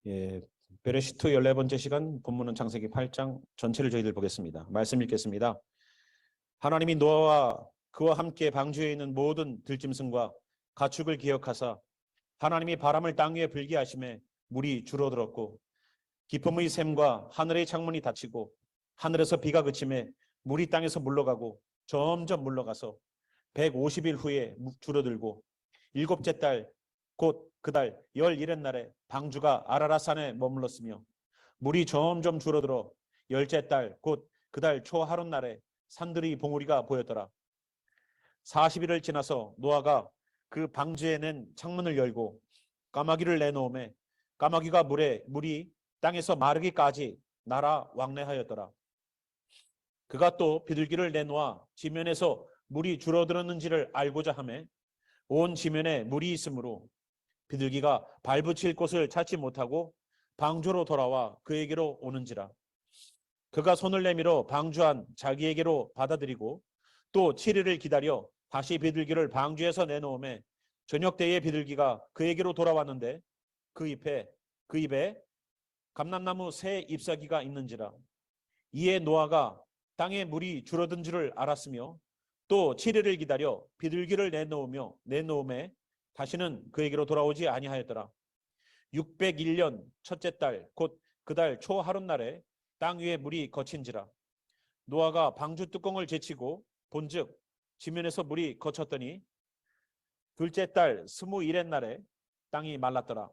예, 베레시트 14번째 시간 본문은 창세기 8장 전체를 저희들 보겠습니다. 말씀 읽겠습니다. 하나님이 노아와 그와 함께 방주에 있는 모든 들짐승과 가축을 기억하사 하나님이 바람을 땅 위에 불게 하심에 물이 줄어들었고 기쁨의 샘과 하늘의 창문이 닫히고 하늘에서 비가 그침에 물이 땅에서 물러가고 점점 물러가서 150일 후에 줄어들고 일곱째 달 곧 그달 11의 날에 방주가 아라랏산에 머물렀으며 물이 점점 줄어들어 열째 달 곧 그달 초 하룻날에 산들의 봉우리가 보였더라. 40일을 지나서 노아가 그 방주에 낸 창문을 열고 까마귀를 내놓음에 까마귀가 물이 땅에서 마르기까지 날아 왕래하였더라. 그가 또 비둘기를 내놓아 지면에서 물이 줄어들었는지를 알고자 하매 온 지면에 물이 있으므로 비둘기가 발붙일 곳을 찾지 못하고 방주로 돌아와 그에게로 오는지라. 그가 손을 내밀어 방주 안 자기에게로 받아들이고 또 7일을 기다려 다시 비둘기를 방주에서 내놓음에 저녁 때에 비둘기가 그에게로 돌아왔는데 그 입에 감람나무 새 잎사귀가 있는지라. 이에 노아가 땅에 물이 줄어든 줄을 알았으며 또 7일을 기다려 비둘기를 내놓음에 다시는 그에게로 돌아오지 아니하였더라. 601년 첫째 달 곧 그달 초 하룻날에 땅 위에 물이 거친지라. 노아가 방주 뚜껑을 제치고 본즉 지면에서 물이 거쳤더니 둘째 달 21의 날에 땅이 말랐더라.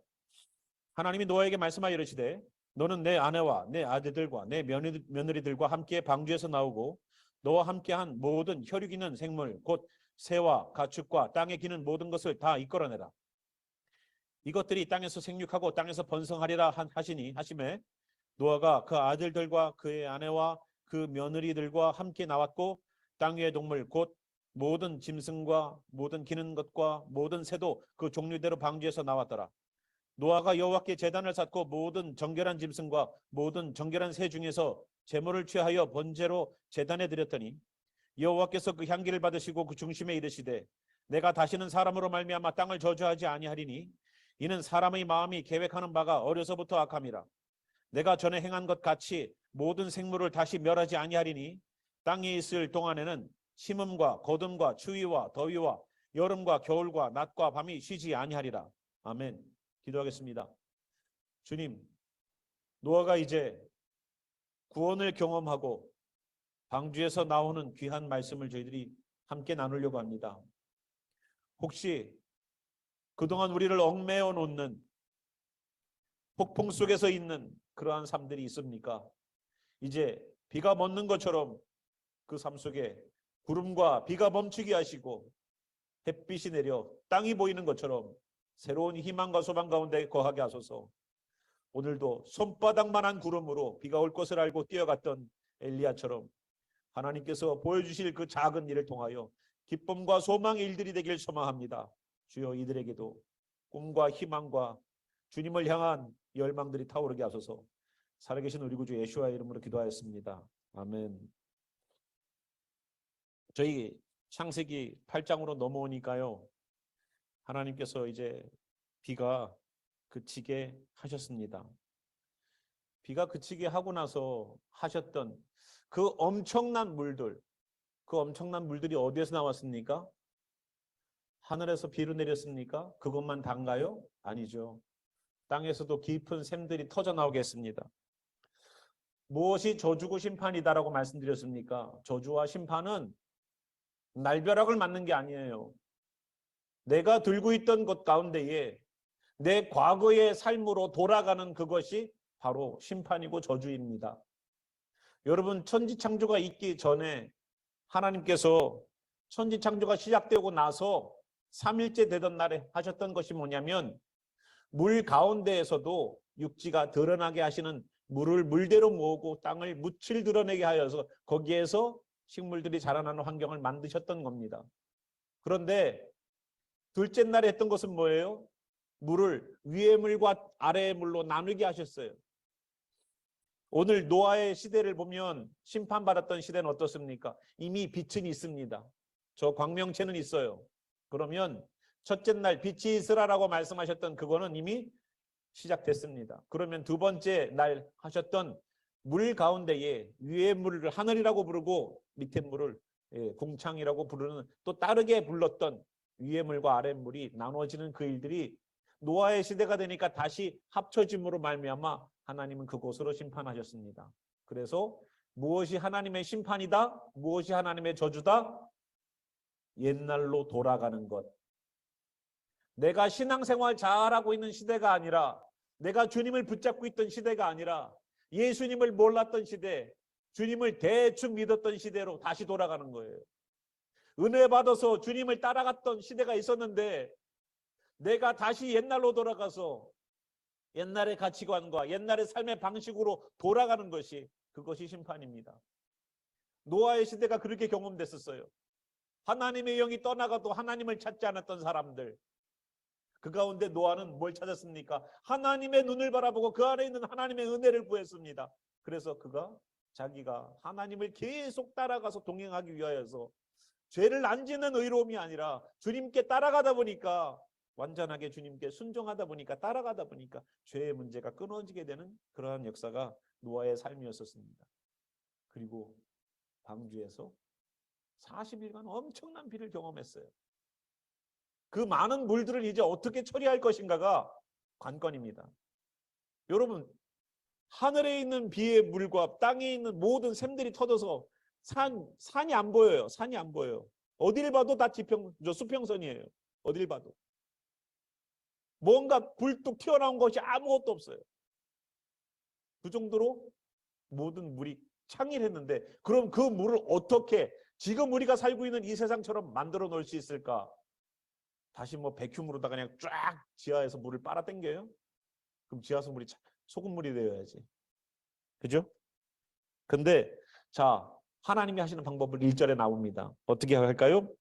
하나님이 노아에게 말씀하여 이르시되 너는 내 아내와 내 아들들과 내 며느리들과 함께 방주에서 나오고 너와 함께한 모든 혈육 있는 생물 곧 새와 가축과 땅에 기는 모든 것을 다 이끌어내라. 이것들이 땅에서 생육하고 땅에서 번성하리라 하심에 노아가 그 아들들과 그의 아내와 그 며느리들과 함께 나왔고 땅 위의 동물 곧 모든 짐승과 모든 기는 것과 모든 새도 그 종류대로 방주에서 나왔더라. 노아가 여호와께 제단을 쌓고 모든 정결한 짐승과 모든 정결한 새 중에서 제물을 취하여 번제로 제단에 드렸더니 여호와께서 그 향기를 받으시고 그 중심에 이르시되 내가 다시는 사람으로 말미암아 땅을 저주하지 아니하리니 이는 사람의 마음이 계획하는 바가 어려서부터 악함이라. 내가 전에 행한 것 같이 모든 생물을 다시 멸하지 아니하리니 땅에 있을 동안에는 심음과 거둠과 추위와 더위와 여름과 겨울과 낮과 밤이 쉬지 아니하리라. 아멘. 기도하겠습니다. 주님, 노아가 이제 구원을 경험하고 방주에서 나오는 귀한 말씀을 저희들이 함께 나누려고 합니다. 혹시 그동안 우리를 얽매어 놓는 폭풍 속에서 있는 그러한 삶들이 있습니까? 이제 비가 멎는 것처럼 그 삶 속에 구름과 비가 멈추게 하시고 햇빛이 내려 땅이 보이는 것처럼 새로운 희망과 소망 가운데 거하게 하소서. 오늘도 손바닥만한 구름으로 비가 올 것을 알고 뛰어갔던 엘리야처럼 하나님께서 보여주실 그 작은 일을 통하여 기쁨과 소망의 일들이 되길 소망합니다. 주여 이들에게도 꿈과 희망과 주님을 향한 열망들이 타오르게 하소서. 살아계신 우리 구주 예수와의 이름으로 기도하였습니다. 아멘. 저희 창세기 8장으로 넘어오니까요. 하나님께서 이제 비가 그치게 하셨습니다. 비가 그치게 하고 나서 하셨던 그 엄청난 물들이 어디에서 나왔습니까? 하늘에서 비로 내렸습니까? 그것만 단가요? 아니죠. 땅에서도 깊은 샘들이 터져 나오겠습니다. 무엇이 저주고 심판이다라고 말씀드렸습니까? 저주와 심판은 날벼락을 맞는 게 아니에요. 내가 들고 있던 것 가운데에 내 과거의 삶으로 돌아가는 그것이 바로 심판이고 저주입니다. 여러분, 천지창조가 있기 전에 하나님께서 천지창조가 시작되고 나서 3일째 되던 날에 하셨던 것이 뭐냐면 물 가운데에서도 육지가 드러나게 하시는 물을 물대로 모으고 땅을 묻힐 드러내게 하여서 거기에서 식물들이 자라나는 환경을 만드셨던 겁니다. 그런데 둘째 날에 했던 것은 뭐예요? 물을 위의 물과 아래의 물로 나누게 하셨어요. 오늘 노아의 시대를 보면 심판받았던 시대는 어떻습니까? 이미 빛은 있습니다. 저 광명체는 있어요. 그러면 첫째 날 빛이 있으라라고 말씀하셨던 그거는 이미 시작됐습니다. 그러면 두 번째 날 하셨던 물 가운데에 위에 물을 하늘이라고 부르고 밑에 물을 공창이라고 부르는, 또 다르게 불렀던 위에 물과 아래 물이 나눠지는 그 일들이 노아의 시대가 되니까 다시 합쳐짐으로 말미암아 하나님은 그곳으로 심판하셨습니다. 그래서 무엇이 하나님의 심판이다? 무엇이 하나님의 저주다? 옛날로 돌아가는 것. 내가 신앙생활 잘하고 있는 시대가 아니라, 내가 주님을 붙잡고 있던 시대가 아니라, 예수님을 몰랐던 시대, 주님을 대충 믿었던 시대로 다시 돌아가는 거예요. 은혜 받아서 주님을 따라갔던 시대가 있었는데 내가 다시 옛날로 돌아가서 옛날의 가치관과 옛날의 삶의 방식으로 돌아가는 것이, 그것이 심판입니다. 노아의 시대가 그렇게 경험됐었어요. 하나님의 영이 떠나가도 하나님을 찾지 않았던 사람들, 그 가운데 노아는 뭘 찾았습니까? 하나님의 눈을 바라보고 그 안에 있는 하나님의 은혜를 구했습니다. 그래서 그가 자기가 하나님을 계속 따라가서 동행하기 위하여서 죄를 안 짓는 의로움이 아니라 주님께 따라가다 보니까, 완전하게 주님께 순종하다 보니까, 따라가다 보니까 죄의 문제가 끊어지게 되는 그러한 역사가 노아의 삶이었었습니다. 그리고 방주에서 40일간 엄청난 비를 경험했어요. 그 많은 물들을 이제 어떻게 처리할 것인가가 관건입니다. 여러분, 하늘에 있는 비의 물과 땅에 있는 모든 샘들이 터져서 산이 안 보여요. 산이 안 보여요. 어딜 봐도 다 수평선이에요. 어딜 봐도. 뭔가 굴뚝 튀어나온 것이 아무것도 없어요. 그 정도로 모든 물이 창일했는데, 그럼 그 물을 어떻게 지금 우리가 살고 있는 이 세상처럼 만들어 놓을 수 있을까? 다시 백큐브로다가 그냥 쫙 지하에서 물을 빨아당겨요? 그럼 지하에서 물이 소금물이 되어야지. 그죠? 근데 자, 하나님이 하시는 방법을 1절에 나옵니다. 어떻게 할까요?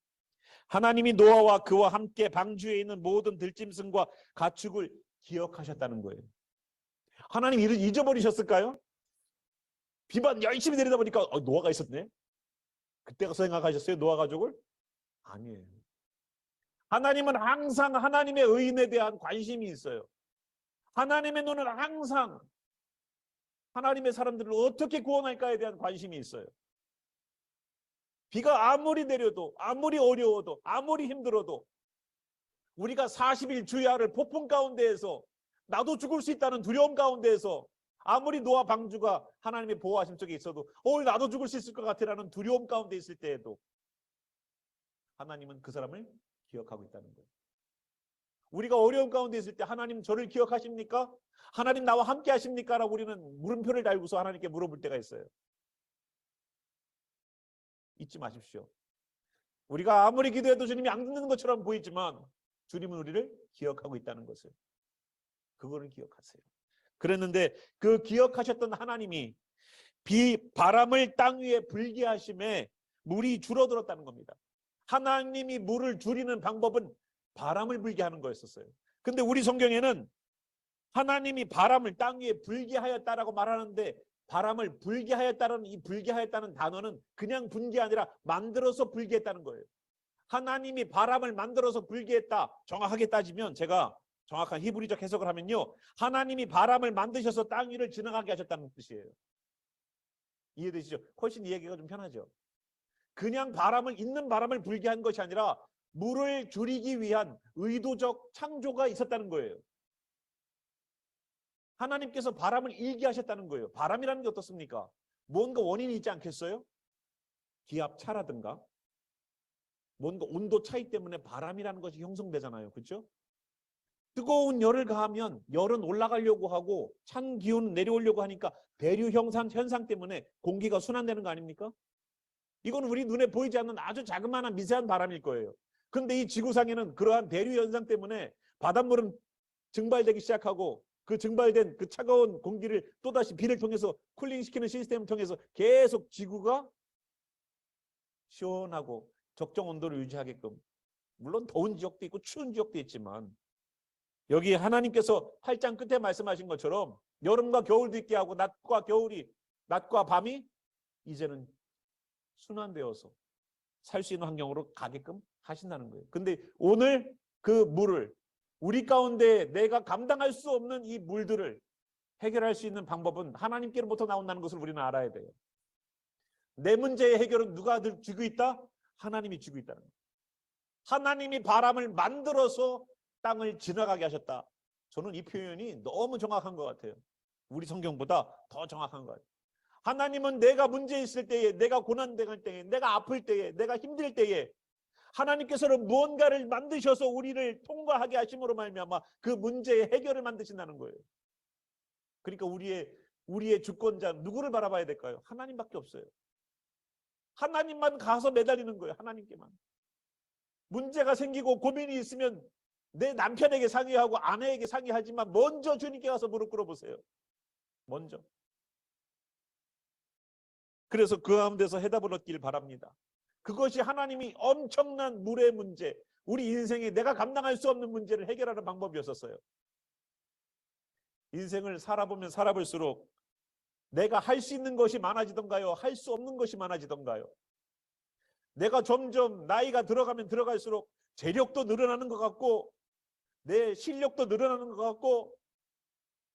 하나님이 노아와 그와 함께 방주에 있는 모든 들짐승과 가축을 기억하셨다는 거예요. 하나님 잊어버리셨을까요? 비만 열심히 내리다 보니까 노아가 있었네. 그때가 생각하셨어요? 노아 가족을? 아니에요. 하나님은 항상 하나님의 의인에 대한 관심이 있어요. 하나님의 눈은 항상 하나님의 사람들을 어떻게 구원할까에 대한 관심이 있어요. 비가 아무리 내려도, 아무리 어려워도, 아무리 힘들어도, 우리가 40일 주야를 폭풍 가운데에서, 나도 죽을 수 있다는 두려움 가운데에서, 아무리 노아 방주가 하나님의 보호하심 속에 있어도 나도 죽을 수 있을 것 같아라는 두려움 가운데 있을 때에도 하나님은 그 사람을 기억하고 있다는 거예요. 우리가 어려움 가운데 있을 때 하나님 저를 기억하십니까? 하나님 나와 함께 하십니까? 라고 우리는 물음표를 달고서 하나님께 물어볼 때가 있어요. 잊지 마십시오. 우리가 아무리 기도해도 주님이 안 듣는 것처럼 보이지만 주님은 우리를 기억하고 있다는 것을, 그거를 기억하세요. 그랬는데 그 기억하셨던 하나님이 바람을 땅 위에 불게 하심에 물이 줄어들었다는 겁니다. 하나님이 물을 줄이는 방법은 바람을 불게 하는 거였었어요. 근데 우리 성경에는 하나님이 바람을 땅 위에 불게 하였다라고 말하는데, 바람을 불게 하였다는 이 불게 하였다는 단어는 그냥 분 게 아니라 만들어서 불게 했다는 거예요. 하나님이 바람을 만들어서 불게 했다. 정확하게 따지면, 제가 정확한 히브리적 해석을 하면요, 하나님이 바람을 만드셔서 땅 위를 지나가게 하셨다는 뜻이에요. 이해되시죠? 훨씬 이해하기가 좀 편하죠. 그냥 있는 바람을 불게 한 것이 아니라 물을 줄이기 위한 의도적 창조가 있었다는 거예요. 하나님께서 바람을 일게 하셨다는 거예요. 바람이라는 게 어떻습니까? 뭔가 원인이 있지 않겠어요? 기압 차라든가 뭔가 온도 차이 때문에 바람이라는 것이 형성되잖아요. 그렇죠? 뜨거운 열을 가하면 열은 올라가려고 하고 찬 기운은 내려오려고 하니까 배류 현상 때문에 공기가 순환되는 거 아닙니까? 이건 우리 눈에 보이지 않는 아주 자그마한 미세한 바람일 거예요. 그런데 이 지구상에는 그러한 배류 현상 때문에 바닷물은 증발되기 시작하고, 그 증발된 그 차가운 공기를 또다시 비를 통해서 쿨링시키는 시스템을 통해서 계속 지구가 시원하고 적정 온도를 유지하게끔, 물론 더운 지역도 있고 추운 지역도 있지만, 여기 하나님께서 8장 끝에 말씀하신 것처럼 여름과 겨울도 있게 하고 낮과 밤이 이제는 순환되어서 살 수 있는 환경으로 가게끔 하신다는 거예요. 근데 오늘 그 물을 우리 가운데 내가 감당할 수 없는 이 물들을 해결할 수 있는 방법은 하나님께로부터 나온다는 것을 우리는 알아야 돼요. 내 문제의 해결은 누가 쥐고 있다? 하나님이 쥐고 있다는 거예요. 하나님이 바람을 만들어서 땅을 지나가게 하셨다. 저는 이 표현이 너무 정확한 것 같아요. 우리 성경보다 더 정확한 것 같아요. 하나님은 내가 문제 있을 때에, 내가 고난당할 때에, 내가 아플 때에, 내가 힘들 때에 하나님께서는 무언가를 만드셔서 우리를 통과하게 하심으로 말미암아 그 문제의 해결을 만드신다는 거예요. 그러니까 우리의 주권자 누구를 바라봐야 될까요? 하나님밖에 없어요. 하나님만 가서 매달리는 거예요. 하나님께만. 문제가 생기고 고민이 있으면 내 남편에게 상의하고 아내에게 상의하지만 먼저 주님께 가서 무릎 꿇어보세요. 먼저. 그래서 그 가운데서 해답을 얻길 바랍니다. 그것이 하나님이 엄청난 물의 문제, 우리 인생에 내가 감당할 수 없는 문제를 해결하는 방법이었었어요. 인생을 살아보면 살아볼수록 내가 할 수 있는 것이 많아지던가요? 할 수 없는 것이 많아지던가요? 내가 점점 나이가 들어가면 들어갈수록 재력도 늘어나는 것 같고 내 실력도 늘어나는 것 같고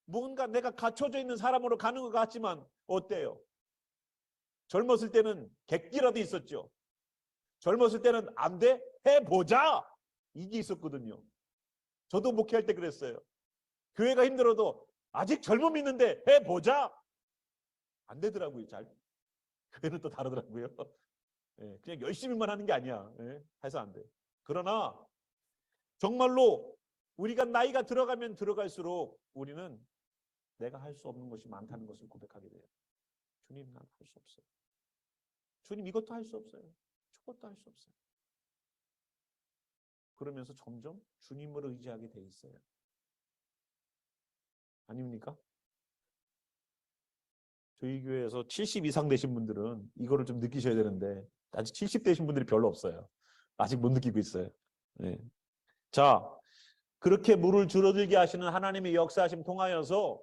뭔가 내가 갖춰져 있는 사람으로 가는 것 같지만 어때요? 젊었을 때는 객기라도 있었죠. 젊었을 때는 안 돼? 해보자! 이게 있었거든요. 저도 목회할 때 그랬어요. 교회가 힘들어도 아직 젊음이 있는데 해보자! 안 되더라고요. 잘. 교회는 또 다르더라고요. 예, 그냥 열심히만 하는 게 아니야. 예, 해서 안 돼. 그러나 정말로 우리가 나이가 들어가면 들어갈수록 우리는 내가 할 수 없는 것이 많다는 것을 고백하게 돼요. 주님, 난 할 수 없어요. 주님, 이것도 할 수 없어요. 저것도 할 수 없어요. 그러면서 점점 주님을 의지하게 돼 있어요. 아닙니까? 저희 교회에서 70 이상 되신 분들은 이거를 좀 느끼셔야 되는데 아직 70 되신 분들이 별로 없어요. 아직 못 느끼고 있어요. 네. 자, 그렇게 물을 줄어들게 하시는 하나님의 역사하심 통하여서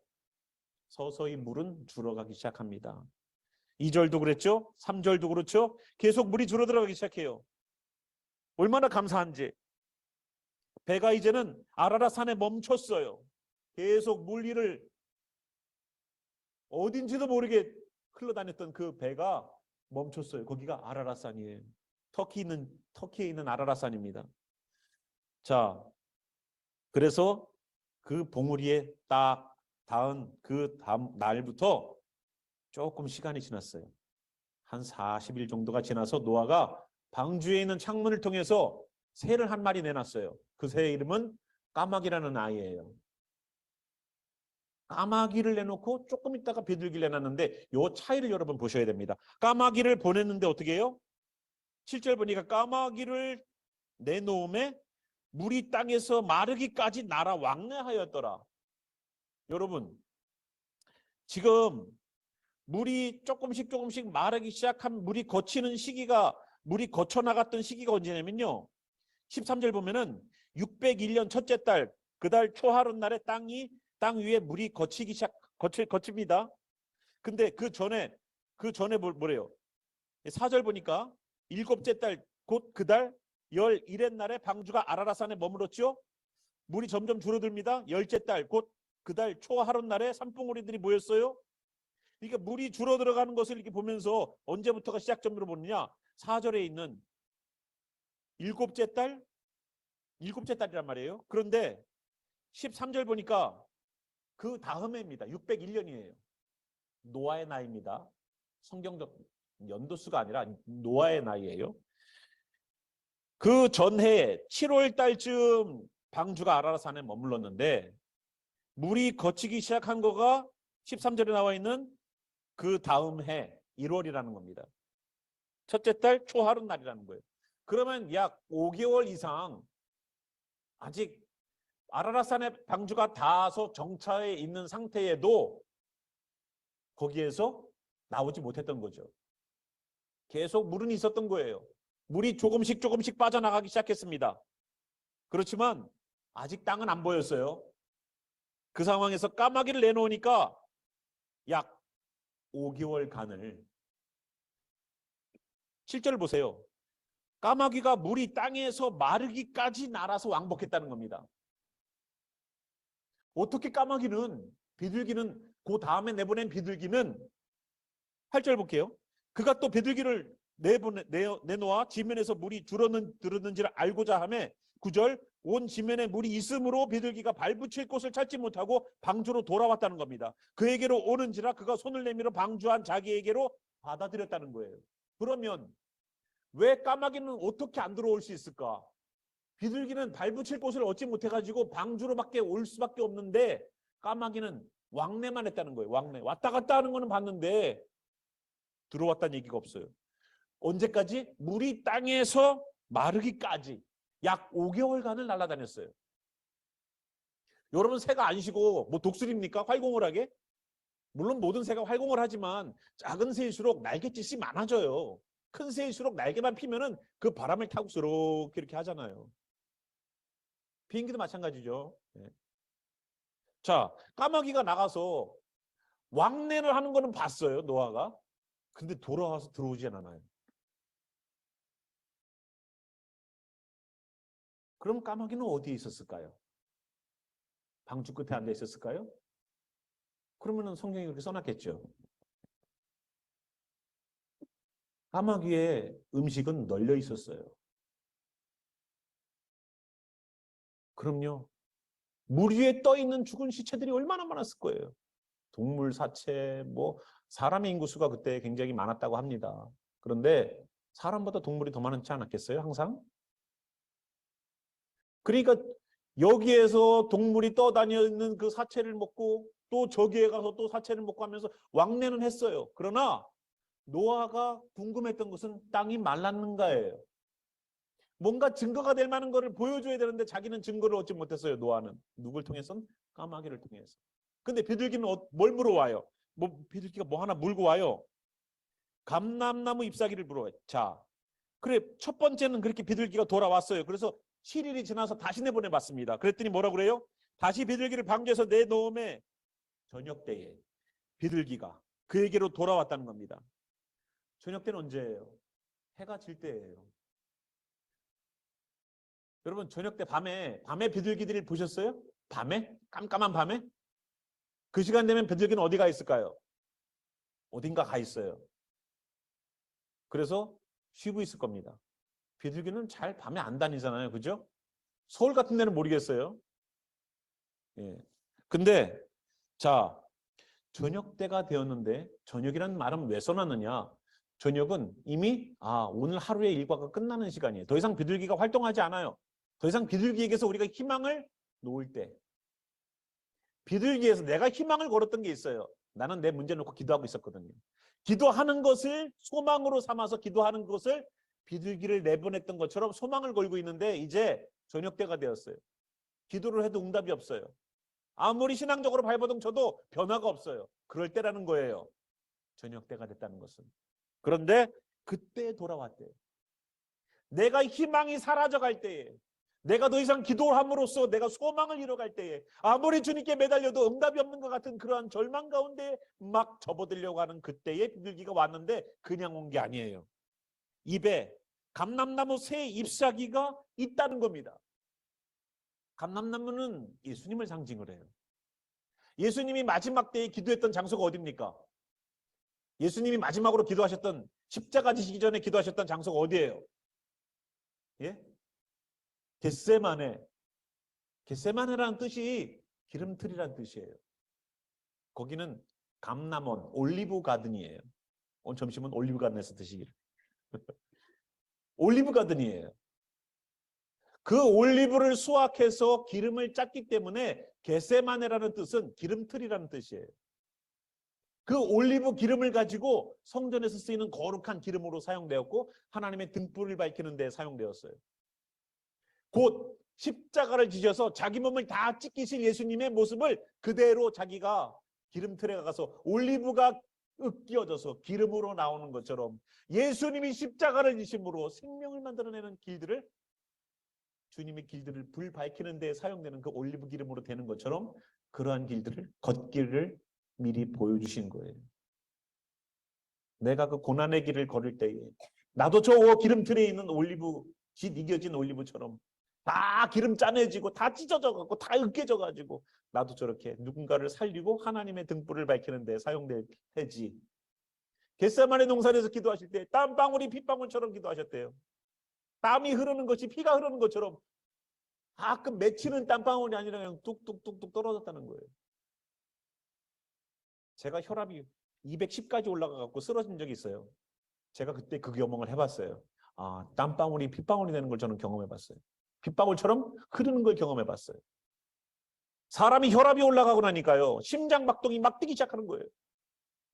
서서히 물은 줄어가기 시작합니다. 2절도 그랬죠? 3절도 그렇죠? 계속 물이 줄어들어가기 시작해요. 얼마나 감사한지. 배가 이제는 아라랏산에 멈췄어요. 계속 물 위를 어딘지도 모르게 흘러다녔던 그 배가 멈췄어요. 거기가 아라랏산이에요. 터키에 있는 아라랏산입니다. 자, 그래서 그 봉우리에 딱 닿은 그 다음 날부터 조금 시간이 지났어요. 한 40일 정도가 지나서 노아가 방주에 있는 창문을 통해서 새를 한 마리 내놨어요. 그 새의 이름은 까마귀라는 아이예요. 까마귀를 내놓고 조금 있다가 비둘기를 내놨는데 이 차이를 여러분 보셔야 됩니다. 까마귀를 보냈는데 어떻게 해요? 7절 보니까 까마귀를 내놓음에 물이 땅에서 마르기까지 날아 왕래하였더라. 여러분, 지금 물이 조금씩 마르기 시작한 물이 거치는 시기가 물이 거쳐 나갔던 시기가 언제냐면요. 13절 보면은 601년 첫째 달 그 달 초하룻날에 땅 위에 물이 거칩니다. 근데 그 전에 뭐래요? 4절 보니까 일곱째 달 곧 그 달 11의 날에 방주가 아라랏산에 머물렀죠. 물이 점점 줄어듭니다. 열째 달 곧 그 달 초하룻날에 산봉우리들이 모였어요. 그러니까 물이 줄어 들어가는 것을 이렇게 보면서 언제부터가 시작점으로 보느냐? 4절에 있는 일곱째 달이란 말이에요. 그런데 13절 보니까 그 다음 해입니다. 601년이에요. 노아의 나이입니다. 성경적 연도수가 아니라 노아의 나이예요. 그 전해에 7월 달쯤 방주가 아라랏산에 머물렀는데 물이 거치기 시작한 거가 13절에 나와 있는 그 다음 해 1월이라는 겁니다. 첫째 달 초하룻날이라는 거예요. 그러면 약 5개월 이상 아직 아라랏산에 방주가 닿아서 정차해 있는 상태에도 거기에서 나오지 못했던 거죠. 계속 물은 있었던 거예요. 물이 조금씩 빠져나가기 시작했습니다. 그렇지만 아직 땅은 안 보였어요. 그 상황에서 까마귀를 내놓으니까 약 5개월간을 7절을 보세요. 까마귀가 물이 땅에서 마르기까지 날아서 왕복했다는 겁니다. 어떻게 까마귀는, 비둘기는, 그 다음에 내보낸 비둘기는 8절 볼게요. 그가 또 비둘기를 내놓아 지면에서 물이 들었는지를 알고자 하매 9절 온 지면에 물이 있으므로 비둘기가 발붙일 곳을 찾지 못하고 방주로 돌아왔다는 겁니다. 그에게로 오는지라 그가 손을 내밀어 방주한 자기에게로 받아들였다는 거예요. 그러면 왜 까마귀는 어떻게 안 들어올 수 있을까? 비둘기는 발붙일 곳을 얻지 못해가지고 방주로밖에 올 수밖에 없는데 까마귀는 왕래만 했다는 거예요. 왕래. 왔다 갔다 하는 거는 봤는데 들어왔다는 얘기가 없어요. 언제까지? 물이 땅에서 마르기까지 약 5개월간을 날아다녔어요. 여러분, 새가 안 쉬고 뭐 독수리입니까? 활공을 하게? 물론 모든 새가 활공을 하지만 작은 새일수록 날갯짓이 많아져요. 큰 새일수록 날개만 피면은 그 바람을 타고 스럽게 이렇게 하잖아요. 비행기도 마찬가지죠. 네. 자, 까마귀가 나가서 왕래를 하는 거는 봤어요, 노아가. 근데 돌아와서 들어오진 않아요. 그럼 까마귀는 어디에 있었을까요? 방주 끝에 앉아 있었을까요? 그러면은 성경이 그렇게 써놨겠죠. 까마귀의 음식은 널려 있었어요. 그럼요. 물 위에 떠 있는 죽은 시체들이 얼마나 많았을 거예요. 동물 사체, 뭐 사람의 인구수가 그때 굉장히 많았다고 합니다. 그런데 사람보다 동물이 더 많지 않았겠어요? 항상? 그러니까 여기에서 동물이 떠다녀 있는 그 사체를 먹고 또 저기에 가서 또 사체를 먹고 하면서 왕래는 했어요. 그러나 노아가 궁금했던 것은 땅이 말랐는가예요. 뭔가 증거가 될 만한 것을 보여줘야 되는데 자기는 증거를 얻지 못했어요. 노아는. 누굴 통해서? 까마귀를 통해서. 근데 비둘기는 뭘 물어와요? 비둘기가 뭐 하나 물고 와요. 감람나무 잎사귀를 물어와요. 자, 그래, 첫 번째는 그렇게 비둘기가 돌아왔어요. 그래서 7일이 지나서 다시 내보내봤습니다. 그랬더니 뭐라고 그래요? 다시 비둘기를 방주에서 내놓음에 저녁 때에 비둘기가 그에게로 돌아왔다는 겁니다. 저녁 때는 언제예요? 해가 질 때예요. 여러분, 저녁 때 밤에 비둘기들을 보셨어요? 밤에? 깜깜한 밤에? 그 시간 되면 비둘기는 어디 가 있을까요? 어딘가 가 있어요. 그래서 쉬고 있을 겁니다. 비둘기는 잘 밤에 안 다니잖아요. 그죠? 서울 같은 데는 모르겠어요. 예. 근데 자, 저녁 때가 되었는데 저녁이라는 말은 왜 써놨느냐? 저녁은 이미 오늘 하루의 일과가 끝나는 시간이에요. 더 이상 비둘기가 활동하지 않아요. 더 이상 비둘기에게서 우리가 희망을 놓을 때. 비둘기에서 내가 희망을 걸었던 게 있어요. 나는 내 문제 놓고 기도하고 있었거든요. 기도하는 것을 소망으로 삼아서 기도하는 것을 비둘기를 내보냈던 것처럼 소망을 걸고 있는데 이제 저녁 때가 되었어요. 기도를 해도 응답이 없어요. 아무리 신앙적으로 발버둥 쳐도 변화가 없어요. 그럴 때라는 거예요. 저녁 때가 됐다는 것은. 그런데 그때 돌아왔대요. 내가 희망이 사라져갈 때에, 내가 더 이상 기도를 함으로써 내가 소망을 잃어갈 때에, 아무리 주님께 매달려도 응답이 없는 것 같은 그러한 절망 가운데 막 접어들려고 하는 그때에 비둘기가 왔는데 그냥 온 게 아니에요. 입에 감람나무 새 잎사귀가 있다는 겁니다. 감람나무는 예수님을 상징을 해요. 예수님이 마지막 때에 기도했던 장소가 어디입니까? 예수님이 마지막으로 기도하셨던, 십자가 지시기 전에 기도하셨던 장소가 어디예요? 예? 겟세마네. 겟세마네라는 뜻이 기름틀이라는 뜻이에요. 거기는 감람원, 올리브 가든이에요. 오늘 점심은 올리브 가든에서 드시기를. 올리브 가든이에요. 그 올리브를 수확해서 기름을 짰기 때문에 겟세마네라는 뜻은 기름틀이라는 뜻이에요. 그 올리브 기름을 가지고 성전에서 쓰이는 거룩한 기름으로 사용되었고 하나님의 등불을 밝히는 데 사용되었어요. 곧 십자가를 지셔서 자기 몸을 다 찢기실 예수님의 모습을 그대로 자기가 기름틀에 가서 올리브가 으깨어져서 기름으로 나오는 것처럼 예수님이 십자가를 지심으로 생명을 만들어내는 길들을, 주님의 길들을 불 밝히는 데 사용되는 그 올리브 기름으로 되는 것처럼 그러한 길들을, 걷기를 미리 보여주신 거예요. 내가 그 고난의 길을 걸을 때에 나도 저 기름틀에 있는 올리브, 깃 이겨진 올리브처럼 다 기름 짜내지고 다 찢어져가고 다 으깨져가지고 나도 저렇게 누군가를 살리고 하나님의 등불을 밝히는 데 사용될 테지. 겟세마네 동산에서 기도하실 때 땀방울이 핏방울처럼 기도하셨대요. 땀이 흐르는 것이 피가 흐르는 것처럼 가끔 맺히는 땀방울이 아니라 그냥 뚝뚝뚝뚝 떨어졌다는 거예요. 제가 혈압이 210까지 올라가갖고 쓰러진 적이 있어요. 제가 그때 그 경험을 해봤어요. 아, 땀방울이 핏방울이 되는 걸 저는 경험해봤어요. 빗방울처럼 흐르는 걸 경험해봤어요. 사람이 혈압이 올라가고 나니까요, 심장박동이 막 뛰기 시작하는 거예요.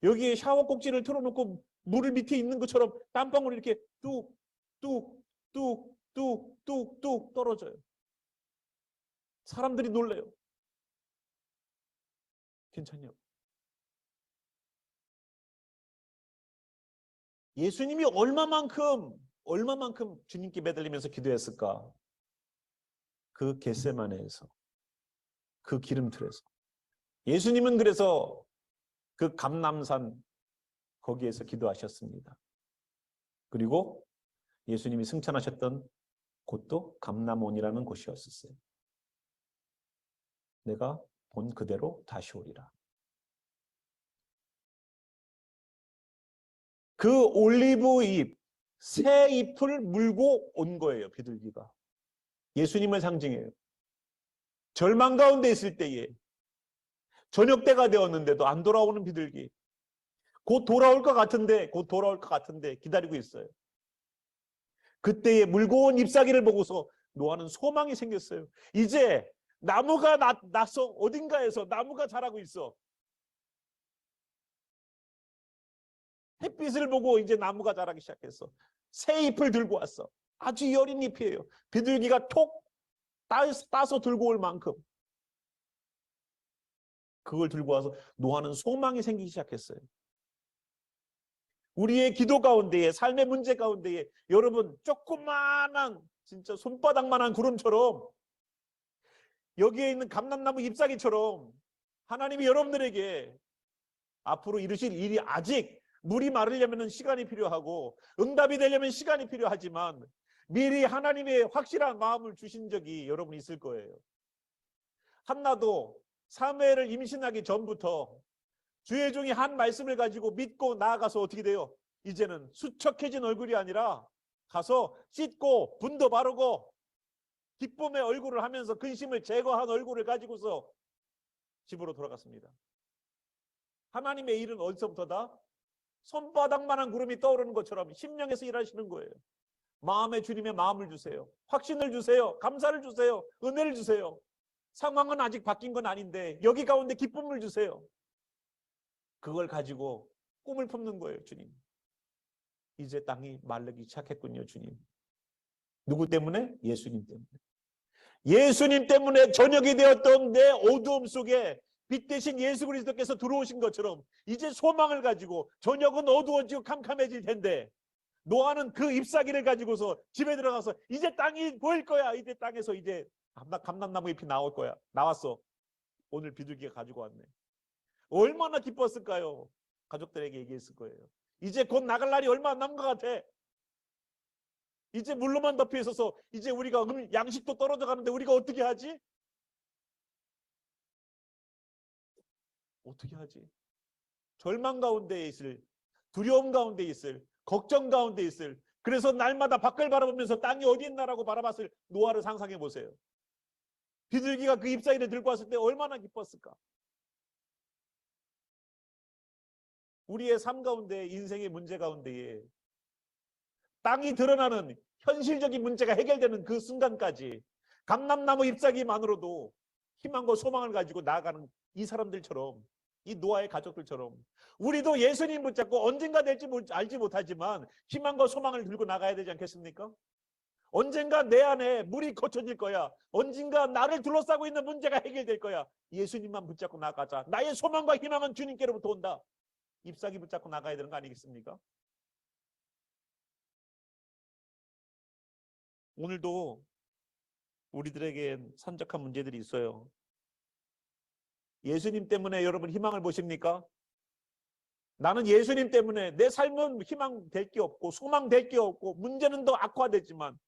여기에 샤워 꼭지를 틀어놓고 물 밑에 있는 것처럼 땀방울이 이렇게 뚝뚝뚝뚝뚝뚝 떨어져요. 사람들이 놀래요. 괜찮냐고. 예수님이 얼마만큼 주님께 매달리면서 기도했을까? 그 겟세마네에서, 그 기름틀에서. 예수님은 그래서 그 감람산 거기에서 기도하셨습니다. 그리고 예수님이 승천하셨던 곳도 감람원이라는 곳이었었어요. 내가 본 그대로 다시 오리라. 그 올리브 잎, 새 잎을 물고 온 거예요, 비둘기가. 예수님을 상징해요. 절망 가운데 있을 때에 저녁 때가 되었는데도 안 돌아오는 비둘기. 곧 돌아올 것 같은데 기다리고 있어요. 그때에 물고 온 잎사귀를 보고서 노아는 소망이 생겼어요. 이제 나무가 나서 어딘가에서 나무가 자라고 있어. 햇빛을 보고 이제 나무가 자라기 시작했어. 새 잎을 들고 왔어. 아주 여린 잎이에요. 비둘기가 톡 따서 들고 올 만큼. 그걸 들고 와서 노아는 소망이 생기기 시작했어요. 우리의 기도 가운데에, 삶의 문제 가운데에 여러분 조그마한 진짜 손바닥만한 구름처럼 여기에 있는 감람나무 잎사귀처럼 하나님이 여러분들에게 앞으로 이루실 일이 아직 물이 마르려면 시간이 필요하고 응답이 되려면 시간이 필요하지만 미리 하나님의 확실한 마음을 주신 적이 여러분 있을 거예요. 한나도 사무엘을 임신하기 전부터 주의 종이 한 말씀을 가지고 믿고 나아가서 어떻게 돼요? 이제는 수척해진 얼굴이 아니라 가서 씻고 분도 바르고 기쁨의 얼굴을 하면서 근심을 제거한 얼굴을 가지고서 집으로 돌아갔습니다. 하나님의 일은 어디서부터다? 손바닥만한 구름이 떠오르는 것처럼 심령에서 일하시는 거예요. 마음에 주님의 마음을 주세요. 확신을 주세요. 감사를 주세요. 은혜를 주세요. 상황은 아직 바뀐 건 아닌데 여기 가운데 기쁨을 주세요. 그걸 가지고 꿈을 품는 거예요. 주님, 이제 땅이 마르기 시작했군요. 주님. 누구 때문에? 예수님 때문에. 예수님 때문에 저녁이 되었던 내 어두움 속에 빛 대신 예수 그리스도께서 들어오신 것처럼 이제 소망을 가지고 저녁은 어두워지고 캄캄해질 텐데 노아는 그 잎사귀를 가지고서 집에 들어가서 이제 땅이 보일 거야. 이제 땅에서 이제 감람나무 잎이 나올 거야. 나왔어. 오늘 비둘기가 가지고 왔네. 얼마나 기뻤을까요? 가족들에게 얘기했을 거예요. 이제 곧 나갈 날이 얼마 안 남은 것 같아. 이제 물로만 덮여 있어서 이제 우리가 양식도 떨어져 가는데 우리가 어떻게 하지? 어떻게 하지? 절망 가운데 있을, 두려움 가운데 있을, 걱정 가운데 있을, 그래서 날마다 밖을 바라보면서 땅이 어디 있나라고 바라봤을 노아를 상상해 보세요. 비둘기가 그 잎사귀를 들고 왔을 때 얼마나 기뻤을까? 우리의 삶 가운데, 인생의 문제 가운데에 땅이 드러나는 현실적인 문제가 해결되는 그 순간까지 감람나무 잎사귀만으로도 희망과 소망을 가지고 나아가는 이 사람들처럼, 이 노아의 가족들처럼 우리도 예수님 붙잡고 언젠가 될지 알지 못하지만 희망과 소망을 들고 나가야 되지 않겠습니까? 언젠가 내 안에 물이 거쳐질 거야. 언젠가 나를 둘러싸고 있는 문제가 해결될 거야. 예수님만 붙잡고 나가자. 나의 소망과 희망은 주님께로부터 온다. 잎사귀 붙잡고 나가야 되는 거 아니겠습니까? 오늘도 우리들에겐 산적한 문제들이 있어요. 예수님 때문에 여러분 희망을 보십니까? 나는 예수님 때문에 내 삶은 희망 될 게 없고 소망 될 게 없고 문제는 더 악화되지만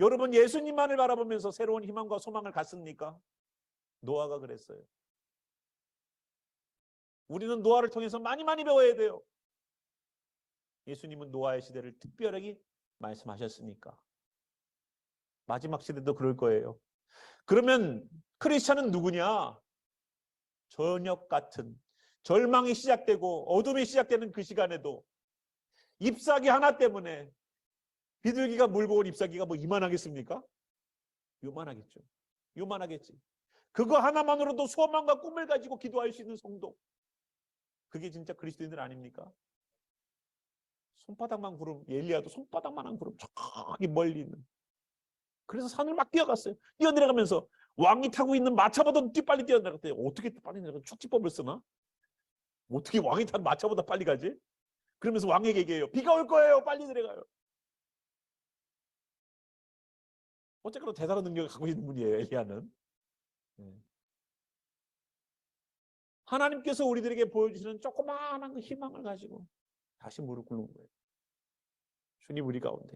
여러분 예수님만을 바라보면서 새로운 희망과 소망을 갖습니까? 노아가 그랬어요. 우리는 노아를 통해서 많이 배워야 돼요. 예수님은 노아의 시대를 특별하게 말씀하셨으니까 마지막 시대도 그럴 거예요. 그러면 크리스찬은 누구냐? 저녁 같은 절망이 시작되고 어둠이 시작되는 그 시간에도 잎사귀 하나 때문에 비둘기가 물고 온 잎사귀가 뭐 이만하겠습니까? 요만하겠죠. 요만하겠지. 그거 하나만으로도 소망과 꿈을 가지고 기도할 수 있는 성도. 그게 진짜 그리스도인들 아닙니까? 손바닥만 구름, 엘리야도 손바닥만한 구름 저기 멀리 있는. 그래서 산을 막 뛰어갔어요. 뛰어내려가면서 왕이 타고 있는 마차보다 빨리 뛰어내려갔대요. 어떻게 빨리 내려가? 축지법을 쓰나? 어떻게 왕이 탄 마차보다 빨리 가지? 그러면서 왕에게 얘기해요. 비가 올 거예요. 빨리 내려가요. 어쨌거나 대단한 능력을 갖고 있는 분이에요. 엘리야는. 하나님께서 우리들에게 보여주시는 조그마한 그 희망을 가지고 다시 무릎 꿇는 거예요. 주님 우리 가운데.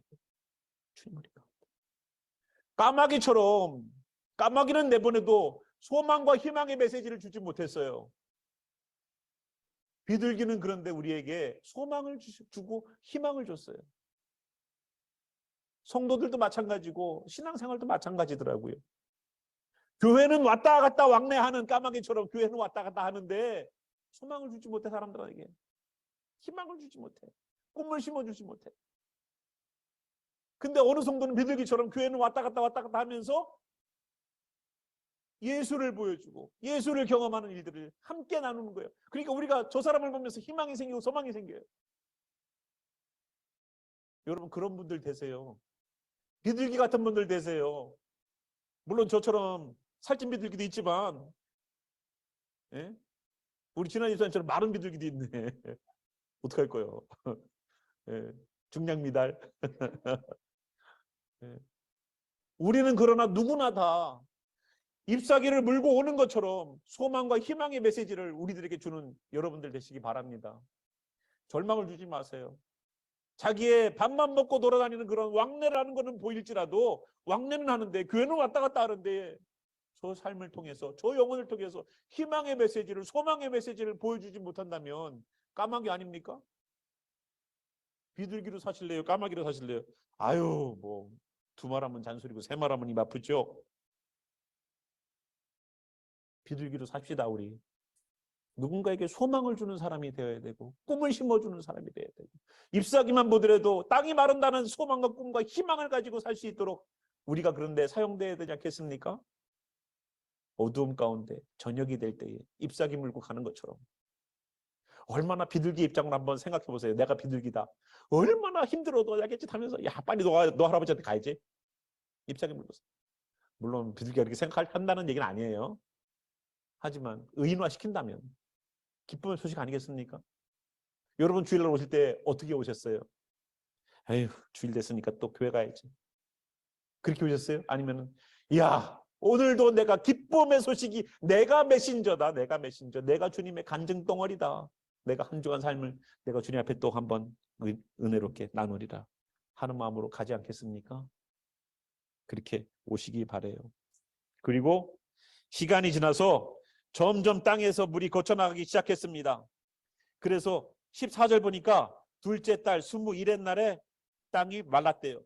주님 우리 가운데. 까마귀처럼 까마귀는 내보내도 소망과 희망의 메시지를 주지 못했어요. 비둘기는 그런데 우리에게 소망을 주고 희망을 줬어요. 성도들도 마찬가지고 신앙생활도 마찬가지더라고요. 교회는 왔다 갔다 왕래하는 까마귀처럼 교회는 왔다 갔다 하는데 소망을 주지 못해. 사람들에게 희망을 주지 못해. 꿈을 심어주지 못해. 근데 어느 성도는 비둘기처럼 교회는 왔다 갔다 하면서 예수를 보여주고 예수를 경험하는 일들을 함께 나누는 거예요. 그러니까 우리가 저 사람을 보면서 희망이 생기고 소망이 생겨요. 여러분 그런 분들 되세요. 비둘기 같은 분들 되세요. 물론 저처럼 살찐 비둘기도 있지만, 예? 우리 지난 집사님처럼 마른 비둘기도 있네. 어떡할 거예요? 예. 중량 미달. 예. 우리는 그러나 누구나 다 잎사귀를 물고 오는 것처럼 소망과 희망의 메시지를 우리들에게 주는 여러분들 되시기 바랍니다. 절망을 주지 마세요. 자기의 밥만 먹고 돌아다니는 그런 왕래를 하는 것은 보일지라도 왕래는 하는데 교회는 왔다 갔다 하는데 저 삶을 통해서 저 영혼을 통해서 희망의 메시지를 소망의 메시지를 보여주지 못한다면 까마귀 아닙니까? 비둘기로 사실래요? 까마귀로 사실래요? 아유 뭐 두 말하면 잔소리고 세 말하면 입 아프죠. 비둘기로 삽시다. 우리 누군가에게 소망을 주는 사람이 되어야 되고 꿈을 심어주는 사람이 되어야 되고 잎사귀만 보더라도 땅이 마른다는 소망과 꿈과 희망을 가지고 살 수 있도록 우리가 그런데 사용되어야 되지 않겠습니까? 어두움 가운데 저녁이 될 때에 잎사귀 물고 가는 것처럼. 얼마나 비둘기 입장을 한번 생각해 보세요. 내가 비둘기다. 얼마나 힘들어도 야겠지 하면서 야 빨리 너 할아버지한테 가야지. 잎사귀 물고서. 물론 비둘기가 그렇게 생각한다는 얘기는 아니에요. 하지만 의인화시킨다면 기쁨의 소식 아니겠습니까? 여러분 주일날 오실 때 어떻게 오셨어요? 에휴 주일 됐으니까 또 교회 가야지. 그렇게 오셨어요? 아니면은 야 오늘도 내가 기쁨의 소식이 내가 메신저다. 내가 메신저. 내가 주님의 간증덩어리다. 내가 한 주간 삶을 내가 주님 앞에 또 한번 은혜롭게 나누리라 하는 마음으로 가지 않겠습니까? 그렇게 오시기 바래요. 그리고 시간이 지나서 점점 땅에서 물이 거쳐나가기 시작했습니다. 그래서 14절 보니까 둘째 달 21의 날에 땅이 말랐대요.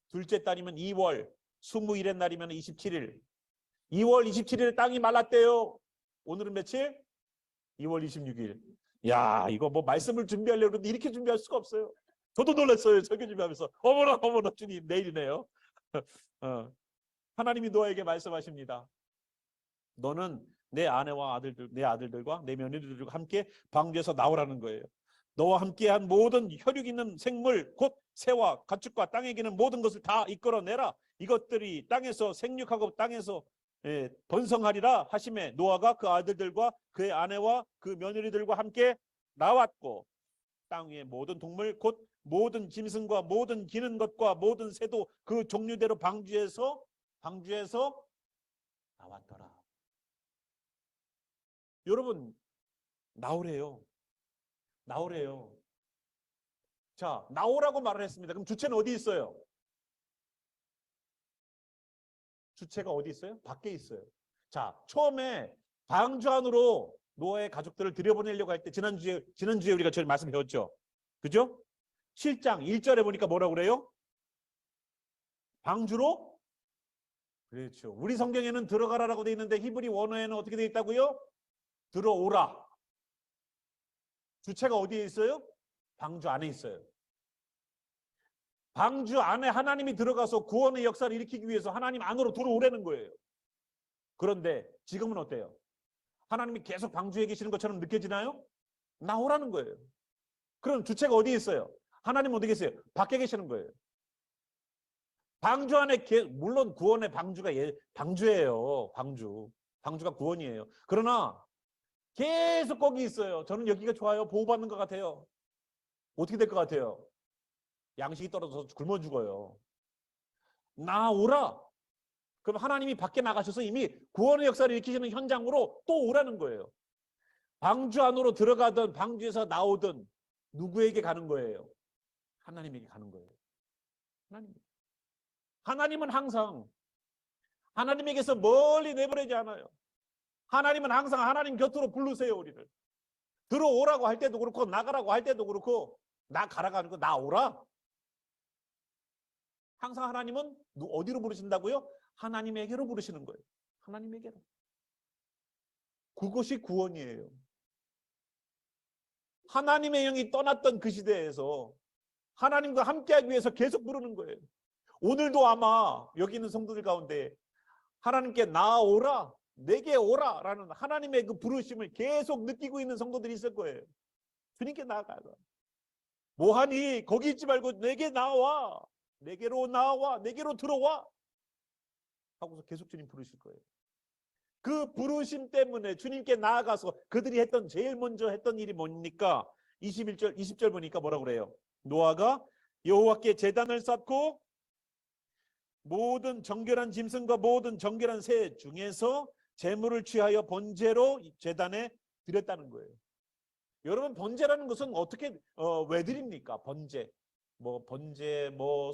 둘째 달이면 2월, 21의 날이면 27일. 2월 27일에 땅이 말랐대요. 오늘은 며칠? 2월 26일. 야, 이거 뭐 말씀을 준비하려고 그러는데 이렇게 준비할 수가 없어요. 저도 놀랐어요. 설교 준비하면서. 어머나 주님 내일이네요. 하나님이 노아에게 말씀하십니다. 너는 내 아내와 아들들, 내 아들들과 내 며느리들과 함께 방주에서 나오라는 거예요. 너와 함께한 모든 혈육 있는 생물 곧 새와 가축과 땅에 기는 모든 것을 다 이끌어내라. 이것들이 땅에서 생육하고 땅에서 번성하리라 하심에 노아가 그 아들들과 그의 아내와 그 며느리들과 함께 나왔고 땅 위의 모든 동물 곧 모든 짐승과 모든 기는 것과 모든 새도 그 종류대로 방주에서 나왔더라. 여러분 나오래요. 자, 나오라고 말을 했습니다. 그럼 주체는 어디 있어요? 주체가 어디 있어요? 밖에 있어요. 자, 처음에 방주 안으로 노아의 가족들을 들여보내려고 할 때 지난주에 우리가 저 말씀 배웠죠. 그죠? 7장 1절에 보니까 뭐라고 그래요? 방주로? 그렇죠. 우리 성경에는 들어가라라고 되어 있는데 히브리 원어에는 어떻게 되어 있다고요? 들어오라. 주체가 어디에 있어요? 방주 안에 있어요. 방주 안에 하나님이 들어가서 구원의 역사를 일으키기 위해서 하나님 안으로 들어오라는 거예요. 그런데 지금은 어때요? 하나님이 계속 방주에 계시는 것처럼 느껴지나요? 나오라는 거예요. 그럼 주체가 어디에 있어요? 하나님 어디 계세요? 밖에 계시는 거예요. 방주 안에 물론 구원의 방주가 방주예요. 방주가 구원이에요. 그러나 계속 거기 있어요. 저는 여기가 좋아요. 보호받는 것 같아요. 어떻게 될 것 같아요? 양식이 떨어져서 굶어 죽어요. 나오라. 그럼 하나님이 밖에 나가셔서 이미 구원의 역사를 일으키시는 현장으로 또 오라는 거예요. 방주 안으로 들어가든 방주에서 나오든 누구에게 가는 거예요? 하나님에게 가는 거예요. 하나님은 항상 하나님에게서 멀리 내보내지 않아요. 하나님은 항상 하나님 곁으로 부르세요. 우리를 들어오라고 할 때도 그렇고 나가라고 할 때도 그렇고 나 가라고 하는 거 나오라. 항상 하나님은 어디로 부르신다고요? 하나님에게로 부르시는 거예요. 하나님에게로. 그것이 구원이에요. 하나님의 영이 떠났던 그 시대에서 하나님과 함께하기 위해서 계속 부르는 거예요. 오늘도 아마 여기 있는 성도들 가운데 하나님께 나오라, 내게 오라 라는 하나님의 그 부르심을 계속 느끼고 있는 성도들이 있을 거예요. 주님께 나아가라. 뭐하니? 거기 있지 말고 내게 나와. 내게로 나와. 내게로 들어와. 하고서 계속 주님 부르실 거예요. 그 부르심 때문에 주님께 나아가서 그들이 제일 먼저 했던 일이 뭡니까? 20절 보니까 뭐라고 그래요? 노아가 여호와께 제단을 쌓고 모든 정결한 짐승과 모든 정결한 새 중에서 제물을 취하여 번제로 제단에 드렸다는 거예요. 여러분, 번제라는 것은 어떻게 왜 드립니까? 번제,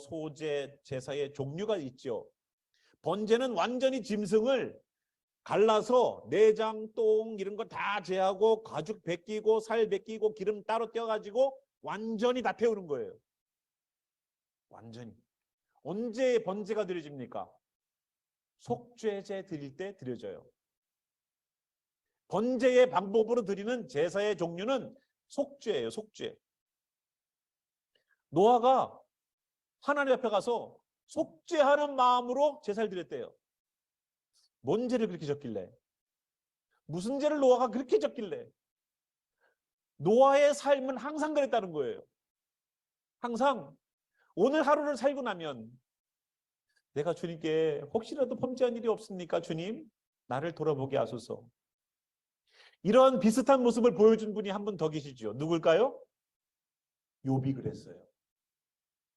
소제, 제사의 종류가 있죠. 번제는 완전히 짐승을 갈라서 내장, 똥 이런 거 다 제하고 가죽 벗기고 살 벗기고 기름 따로 떼어가지고 완전히 다 태우는 거예요. 완전히. 언제 번제가 드려집니까? 속죄제 드릴 때 드려져요. 번제의 방법으로 드리는 제사의 종류는 속죄예요. 속죄. 노아가 하나님 앞에 가서 속죄하는 마음으로 제사를 드렸대요. 뭔 죄를 그렇게 졌길래? 무슨 죄를 노아가 그렇게 졌길래? 노아의 삶은 항상 그랬다는 거예요. 항상 오늘 하루를 살고 나면 내가 주님께 혹시라도 범죄한 일이 없습니까? 주님, 나를 돌아보게 하소서. 이런 비슷한 모습을 보여준 분이 한 분 더 계시죠. 누굴까요? 욥이 그랬어요.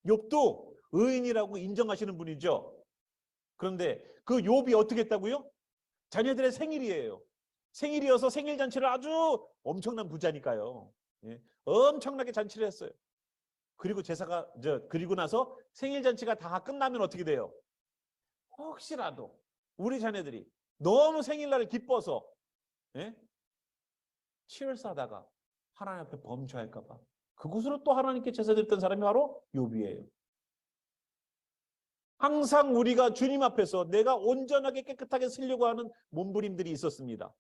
욥도 의인이라고 인정하시는 분이죠. 그런데 그 욥이 어떻게 했다고요? 자녀들의 생일이에요. 생일이어서 생일 잔치를 아주 엄청난 부자니까요. 예, 엄청나게 잔치를 했어요. 그리고 그리고 나서 생일 잔치가 다 끝나면 어떻게 돼요? 혹시라도 우리 자녀들이 너무 생일날을 기뻐서 치열사하다가 하나님 앞에 범죄할까 봐 그곳으로 또 하나님께 제사 드렸던 사람이 바로 욥이에요. 항상 우리가 주님 앞에서 내가 온전하게 깨끗하게 쓰려고 하는 몸부림들이 있었습니다.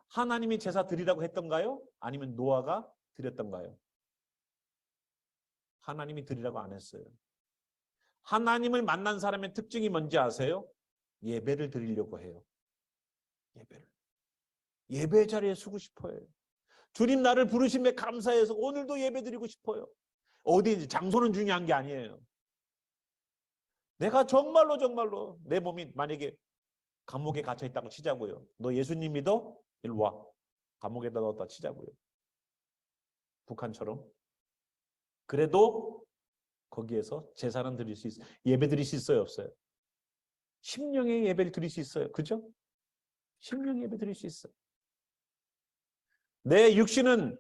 하나님이 제사 드리라고 했던가요? 아니면 노아가 드렸던가요? 하나님이 드리라고 안 했어요. 하나님을 만난 사람의 특징이 뭔지 아세요? 예배를 드리려고 해요. 예배 자리에 서고 싶어요. 주님 나를 부르심에 감사해서 오늘도 예배 드리고 싶어요. 어디인지 장소는 중요한 게 아니에요. 내가 정말로 내 몸이 만약에 감옥에 갇혀 있다고 치자고요. 너 예수님 믿어? 일로 와. 감옥에다 넣었다 치자고요. 북한처럼. 그래도 거기에서 제사는 드릴 수 있어요. 예배 드릴 수 있어요? 없어요? 심령의 예배를 드릴 수 있어요. 그죠? 심령의 예배 드릴 수 있어요. 내 육신은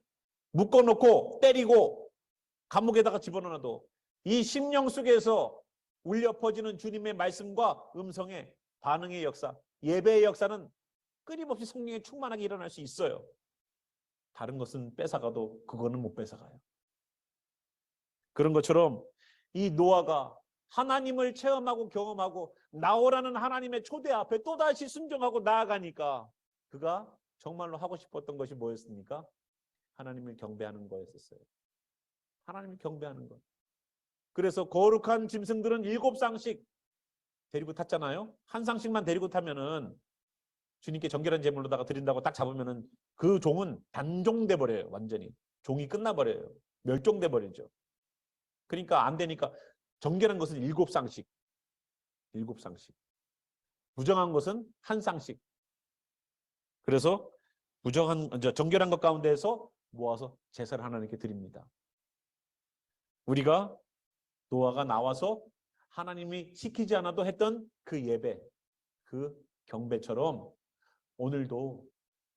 묶어놓고 때리고 감옥에다가 집어넣어도 이 심령 속에서 울려 퍼지는 주님의 말씀과 음성에 반응의 역사, 예배의 역사는 끊임없이 성령에 충만하게 일어날 수 있어요. 다른 것은 뺏어가도 그거는 못 뺏어가요. 그런 것처럼 이 노아가 하나님을 체험하고 경험하고 나오라는 하나님의 초대 앞에 또다시 순종하고 나아가니까 그가 정말로 하고 싶었던 것이 뭐였습니까? 하나님을 경배하는 거였었어요. 하나님을 경배하는 것. 그래서 거룩한 짐승들은 7쌍씩 데리고 탔잖아요. 한 쌍씩만 데리고 타면은 주님께 정결한 제물로다가 드린다고 딱 잡으면은 그 종은 단종돼 버려요. 완전히 종이 끝나버려요. 멸종돼 버리죠. 그러니까 안 되니까 정결한 것은 7쌍씩, 7쌍씩. 부정한 것은 한 쌍씩. 그래서 정결한 것 가운데에서 모아서 제사를 하나님께 드립니다. 우리가 노아가 나와서 하나님이 시키지 않아도 했던 그 예배, 그 경배처럼 오늘도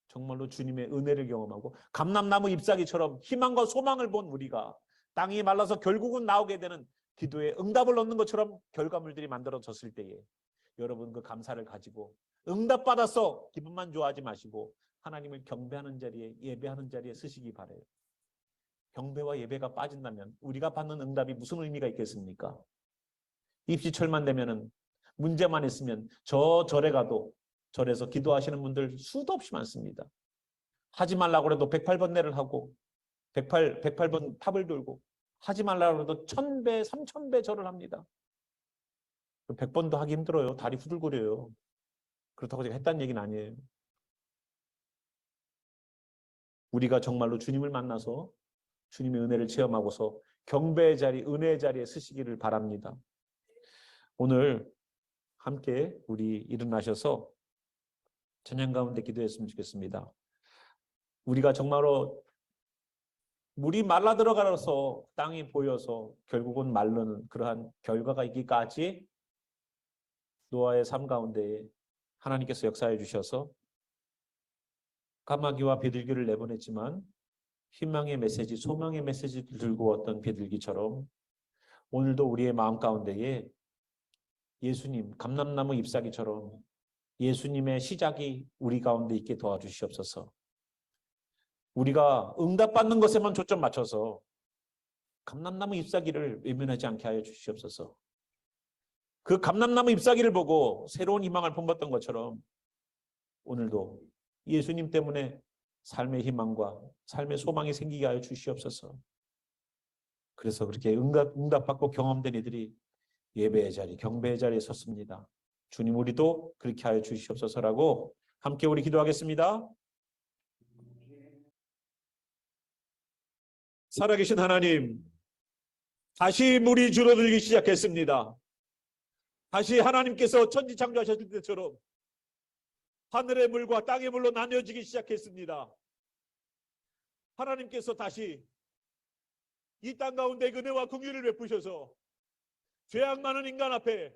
정말로 주님의 은혜를 경험하고 감람나무 잎사귀처럼 희망과 소망을 본 우리가 땅이 말라서 결국은 나오게 되는 기도에 응답을 얻는 것처럼 결과물들이 만들어졌을 때에 여러분 그 감사를 가지고 응답받아서 기분만 좋아하지 마시고 하나님을 경배하는 자리에, 예배하는 자리에 서시기 바라요. 경배와 예배가 빠진다면 우리가 받는 응답이 무슨 의미가 있겠습니까? 입시철만 되면은 문제만 있으면 저 절에 가도 절에서 기도하시는 분들 수도 없이 많습니다. 하지 말라고 해도 108번뇌를 하고 108번 탑을 돌고 하지 말라고 해도 1000배, 3000배 절을 합니다. 100번도 하기 힘들어요. 다리 후들거려요. 그렇다고 제가 했다는 얘기는 아니에요. 우리가 정말로 주님을 만나서 주님의 은혜를 체험하고서 경배의 자리, 은혜의 자리에 서시기를 바랍니다. 오늘 함께 우리 일어나셔서 찬양 가운데 기도했으면 좋겠습니다. 우리가 정말로 물이 말라 들어가서 땅이 보여서 결국은 마르는 그러한 결과가 있기까지 노아의 삶 가운데에 하나님께서 역사해 주셔서 까마귀와 비둘기를 내보냈지만 희망의 메시지, 소망의 메시지를 들고 왔던 비둘기처럼 오늘도 우리의 마음 가운데에 예수님, 감람나무 잎사귀처럼 예수님의 시작이 우리 가운데 있게 도와주시옵소서. 우리가 응답받는 것에만 초점 맞춰서 감람나무 잎사귀를 외면하지 않게 하여 주시옵소서. 그 감람나무 잎사귀를 보고 새로운 희망을 품었던 것처럼 오늘도 예수님 때문에 삶의 희망과 삶의 소망이 생기게 하여 주시옵소서. 그래서 그렇게 응답받고 경험된 이들이 예배의 자리, 경배의 자리에 섰습니다. 주님 우리도 그렇게 하여 주시옵소서라고 함께 우리 기도하겠습니다. 살아계신 하나님, 다시 물이 줄어들기 시작했습니다. 다시 하나님께서 천지 창조하셨을 때처럼 하늘의 물과 땅의 물로 나뉘어지기 시작했습니다. 하나님께서 다시 이 땅 가운데 은혜와 긍휼을 베푸셔서 죄악 많은 인간 앞에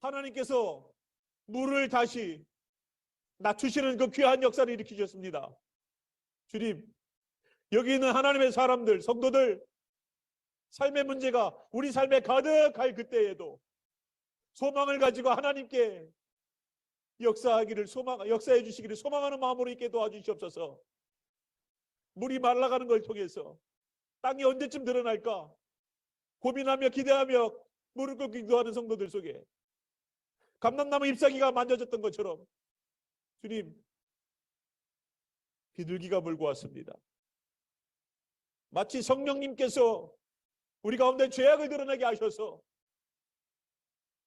하나님께서 물을 다시 낮추시는 그 귀한 역사를 일으키셨습니다. 주님, 여기 있는 하나님의 사람들, 성도들 삶의 문제가 우리 삶에 가득할 그때에도 소망을 가지고 하나님께 역사해 주시기를 소망하는 마음으로 있게 도와주시옵소서. 물이 말라가는 걸 통해서 땅이 언제쯤 드러날까 고민하며 기대하며 무릎 꿇고 기도하는 성도들 속에 감람나무 잎사귀가 만져졌던 것처럼 주님, 비둘기가 물고 왔습니다. 마치 성령님께서 우리 가운데 죄악을 드러나게 하셔서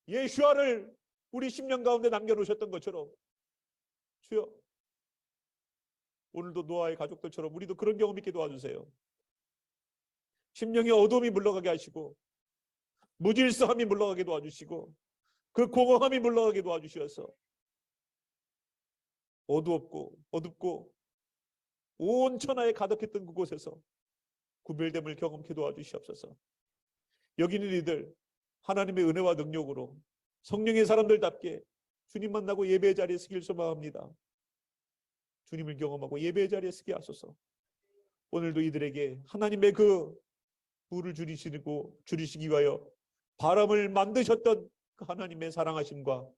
예수아를 우리 심령 가운데 남겨놓으셨던 것처럼 주여, 오늘도 노아의 가족들처럼 우리도 그런 경험 있게 도와주세요. 심령의 어둠이 물러가게 하시고 무질서함이 물러가게 도와주시고 그 공허함이 물러가게 도와주셔서 어둡고 온 천하에 가득했던 그곳에서 구별됨을 경험케 도와주시옵소서. 여기 있는 이들 하나님의 은혜와 능력으로 성령의 사람들답게 주님 만나고 예배의 자리에 서길 소망합니다. 주님을 경험하고 예배의 자리에 서게 하소서. 오늘도 이들에게 하나님의 그 불을 줄이시기 위하여 바람을 만드셨던 그 하나님의 사랑하심과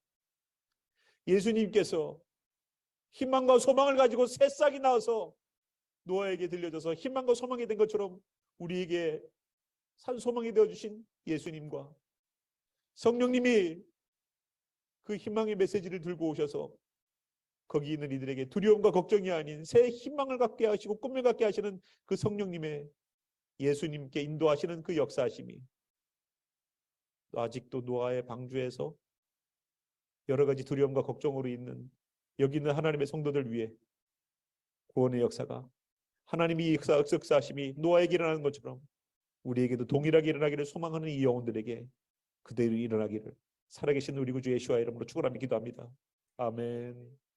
예수님께서 희망과 소망을 가지고 새싹이 나와서 노아에게 들려줘서 희망과 소망이 된 것처럼 우리에게 산 소망이 되어주신 예수님과 성령님이 그 희망의 메시지를 들고 오셔서 거기 있는 이들에게 두려움과 걱정이 아닌 새 희망을 갖게 하시고 꿈을 갖게 하시는 그 성령님의 예수님께 인도하시는 그 역사하심이 아직도 노아의 방주에서 여러 가지 두려움과 걱정으로 있는 여기 있는 하나님의 성도들 위해 구원의 역사가 하나님이 역사하심이 노아에게 일어나는 것처럼 우리에게도 동일하게 일어나기를 소망하는 이 영혼들에게 그대로 일어나기를 살아계신 우리 구주 예수와 이름으로 축원하며 기도합니다. 아멘.